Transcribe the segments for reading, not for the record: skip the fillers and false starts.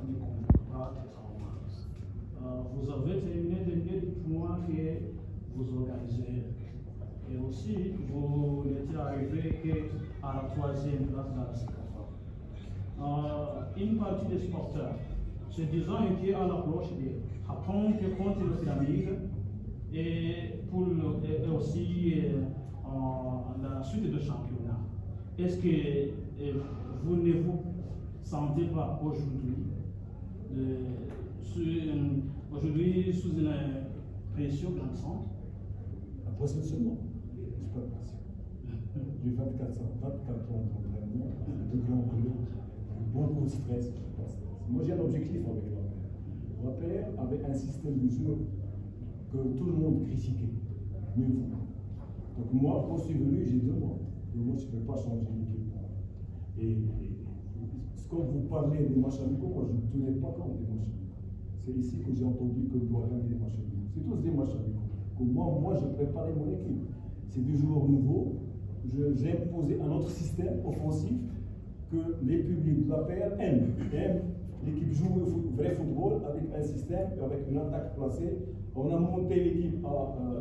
du contrat de travail. Vous avez terminé de dire du point que vous organisez. Et aussi, vous n'étiez arrivé qu'à la troisième place dans la CECAFA. Une partie des sporteurs se disant inquiets à l'approche de Japon contre le pyramide et aussi dans la suite de championnat. Est-ce que vous ne vous sentez pas aujourd'hui sous une pression grandissante? La pression seulement, je ne suis pas de pression. J'ai 24 ans d'entraînement, de grands clubs, beaucoup de stress. Moi j'ai un objectif avec l'APR avait un système de jeu que tout le monde critiquait, mieux vous. Donc moi, quand je suis venu, j'ai 2 mois. 2 mois, je ne peux pas changer l'équipe. Et quand vous parlez des matchs amicaux, moi je ne tenais pas compte des matchs amicaux. C'est ici que j'ai entendu que je dois gagner des matchs amicaux. C'est tous des matchs amicaux. Moi, je préparais mon équipe. C'est des joueurs nouveaux. J'ai imposé un autre système offensif que les publics de l'APR aiment. L'équipe joue au vrai football avec un système, avec une attaque placée. On a monté l'équipe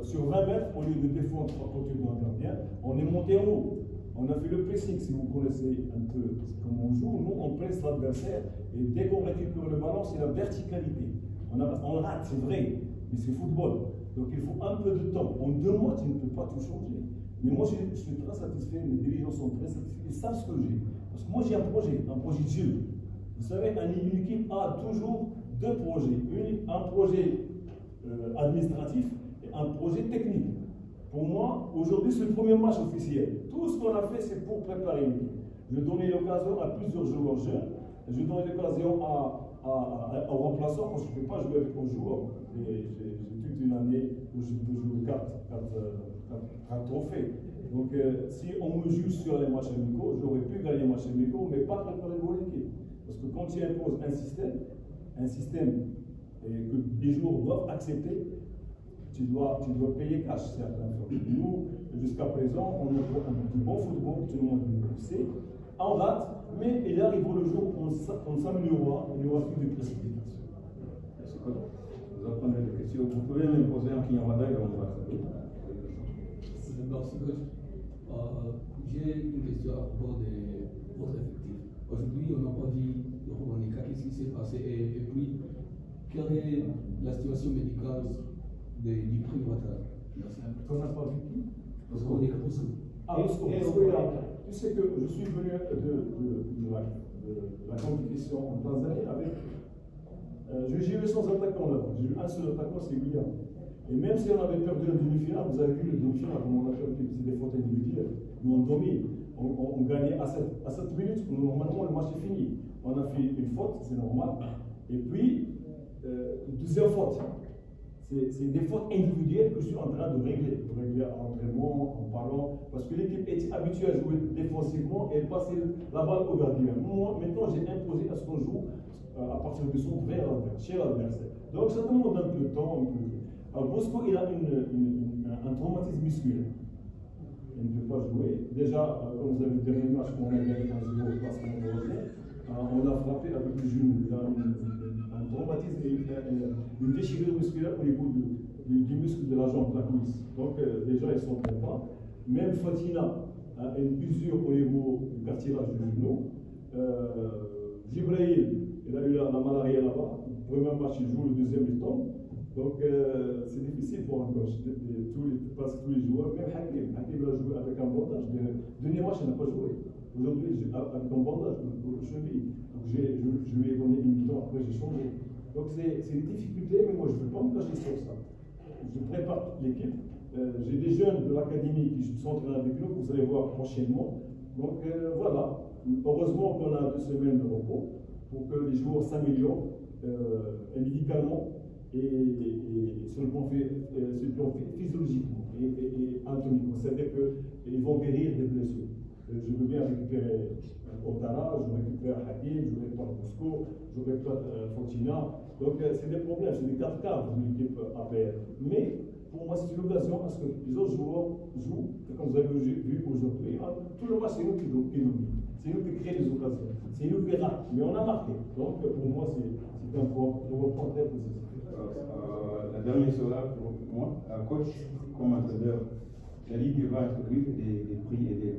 sur 20 mètres au lieu de défendre à côté de un gardien. On est monté en haut. On a fait le pressing, si vous connaissez un peu comment on joue. Nous, on presse l'adversaire et dès qu'on récupère le ballon, c'est la verticalité. On rate, c'est vrai, mais c'est football. Donc il faut un peu de temps. En 2 mois, tu ne peux pas tout changer. Mais moi, je suis très satisfait, mes dirigeants sont très satisfaits, ils savent ce que j'ai. Parce que moi, j'ai un projet de jeu. Vous savez, une équipe a toujours 2 projets. Un projet administratif et un projet technique. Pour moi, aujourd'hui, c'est le premier match officiel. Tout ce qu'on a fait, c'est pour préparer une équipe. Je donnais l'occasion à plusieurs joueurs jeunes. Je donnais l'occasion aux remplaçants, parce que je ne peux pas jouer avec 11 joueurs. J'ai toute une année où je peux jouer 4 trophées. Donc, si on me juge sur les matchs amicaux, j'aurais pu gagner les matchs amicaux, mais pas préparer mon équipe. Parce que quand tu imposes un système que les joueurs doivent accepter, tu dois payer cash certaines fois. Nous, jusqu'à présent, on a un bon football, tout le monde le sait. On rate, mais il arrive le jour où on s'améliorera, il n'y aura plus de précipitation. Vous apprenez des questions. Vous pouvez même poser un Kinyarwanda et on va traiter. Merci, coach. J'ai une question à propos de votre effectif. Aujourd'hui, on n'a pas vu Romanica, qu'est-ce qui s'est passé et puis, quelle est la situation médicale du premier batteur? Merci. Qu'on n'a pas vu qui? Romanica Poussou. Tu sais que je suis venu de la compétition en Tanzanie avec. J'ai eu sans attaquant là-bas. J'ai eu un seul attaquant, c'est William. Et même si on avait perdu la demi-finale, vous avez vu le demi-finale, comme on a perdu, c'est des fautes individuelles. Nous, on domine. On gagnait à 7 minutes, normalement le match est fini. On a fait une faute, c'est normal. Et puis, deuxième faute. C'est des fautes individuelles que je suis en train de régler à l'entraînement, en parlant, parce que l'équipe est habituée à jouer défensivement et passer la balle au gardien. Moi, maintenant, j'ai imposé à ce qu'on joue à partir du centre vers chez l'adversaire. Donc, ça demande un peu de temps. Alors, Bosco, il a un traumatisme musculaire. Il ne peut pas jouer. Déjà, comme vous avez vu le dernier match, on a gagné 1-0 parce qu'on revient. On a frappé avec le genou. Il a un traumatisme, une déchirure musculaire au niveau du muscle de la jambe, de la cuisse. Donc, déjà, il ne s'entraîne pas. Même Fatina a une usure au niveau du cartilage du genou. Jibril, il a eu la malaria là-bas. Le premier match, il joue, le deuxième, il tombe. Donc, c'est difficile pour un coach. Parce que tous les joueurs, même Hakim a joué avec un bandage. Le dernier match, il n'a pas joué. Aujourd'hui, avec un bandage pour le cheville. Donc, je lui ai donné une mi-temps, après j'ai changé. Donc, c'est une difficulté, mais moi, je ne peux pas me cacher sur ça. Je prépare l'équipe. J'ai des jeunes de l'académie qui sont entraînés avec nous, que vous allez voir prochainement. Donc, voilà. Heureusement qu'on a 2 semaines de repos pour que les joueurs s'améliorent médicalement. Et sur le plan physiologiquement et anatomiquement, c'est-à-dire qu'ils vont guérir des blessures. Je veux bien récupérer Otara, je récupère Hakim, je récupère Bosco, je récupère Fortina. Donc c'est des problèmes, c'est des 4 cas de l'équipe APR. Mais pour moi, c'est une occasion à ce que les autres joueurs jouent. Et comme vous avez vu aujourd'hui, tout le match, c'est nous qui domine. C'est nous qui créons les occasions. C'est nous qui ratons. Mais on a marqué. Donc, pour moi, c'est un point très positif. La dernière sera pour moi, coach, comme entraîneur, la Ligue va introduire des prix et des